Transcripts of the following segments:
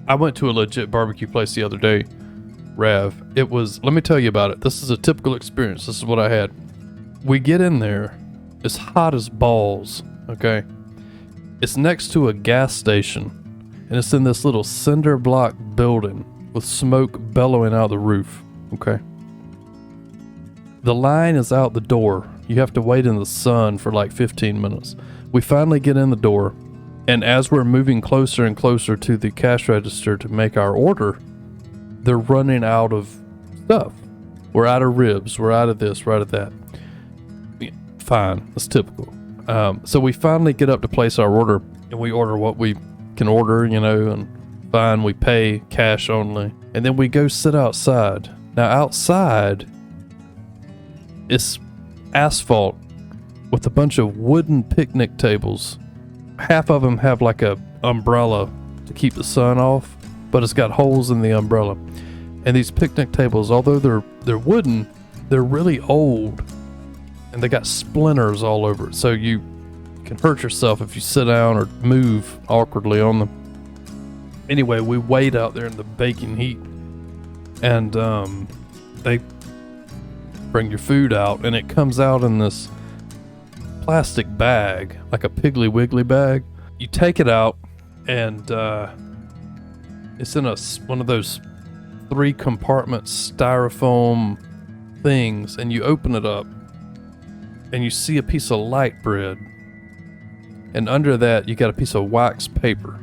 I went to a legit barbecue place the other day, Rav. It was, let me tell you about it. This is a typical experience. This is what I had. We get in there, it's hot as balls, okay? It's next to a gas station, and it's in this little cinder block building with smoke bellowing out the roof, okay? The line is out the door. You have to wait in the sun for like 15 minutes. We finally get in the door, and as we're moving closer and closer to the cash register to make our order, they're running out of stuff. We're out of ribs, we're out of this, we're out of that. Yeah, fine, that's typical. So we finally get up to place our order, and we order what we can order, and fine, we pay cash only. And then we go sit outside. Now outside, it's asphalt with a bunch of wooden picnic tables. Half of them have like a umbrella to keep the sun off, but it's got holes in the umbrella. And these picnic tables, although they're wooden, they're really old, and they got splinters all over it. So you can hurt yourself if you sit down or move awkwardly on them. Anyway, we wait out there in the baking heat, and they bring your food out, and it comes out in this plastic bag, like a Piggly Wiggly bag. You take it out, and it's in one of those 3-compartment styrofoam things, and you open it up, and you see a piece of light bread, and under that you got a piece of wax paper.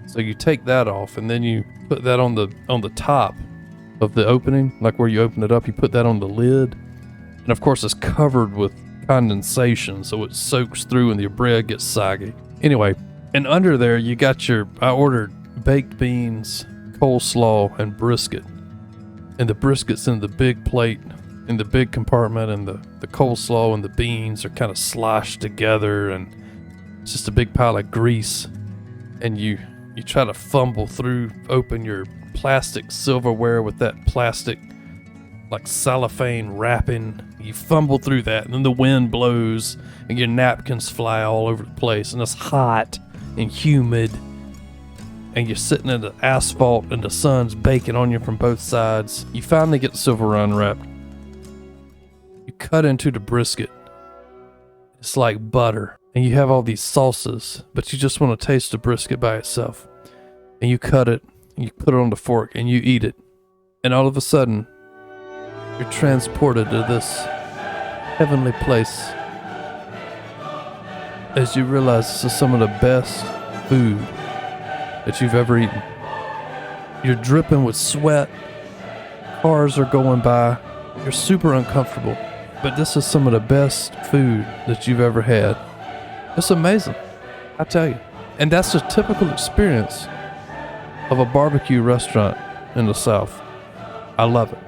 So you take that off, and then you put that on the top of the opening, like where you open it up. You put that on the lid, and of course it's covered with condensation, so it soaks through and your bread gets soggy. Anyway, and under there you got I ordered baked beans, coleslaw, and brisket. And the brisket's in the big plate, in the big compartment, and the coleslaw and the beans are kind of sloshed together, and it's just a big pile of grease. And you try to fumble through, open your plastic silverware with that plastic like cellophane wrapping. You fumble through that, and then the wind blows and your napkins fly all over the place, and it's hot and humid, and you're sitting in the asphalt and the sun's baking on you from both sides. You finally get the silver unwrapped. You cut into the brisket. It's like butter, and you have all these salsas, but you just want to taste the brisket by itself. And you cut it, and you put it on the fork, and you eat it. And all of a sudden, you're transported to this heavenly place as you realize this is some of the best food that you've ever eaten. You're dripping with sweat, cars are going by, you're super uncomfortable, but this is some of the best food that you've ever had. It's amazing, I tell you. And that's a typical experience of a barbecue restaurant in the South. I love it.